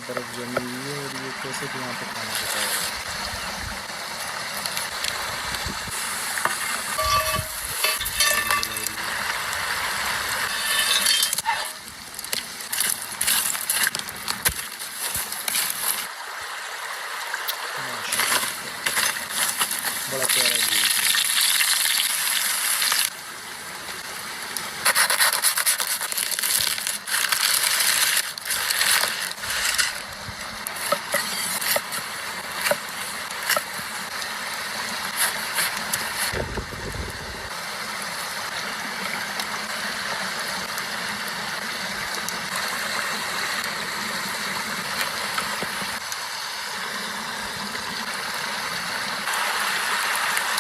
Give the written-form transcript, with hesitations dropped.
बर्फ़ जमी हुई है और ये कैसे कि यहाँ पे खाना पकाएगा। माशाल्लाह, बड़ा प्यारा व्यू है।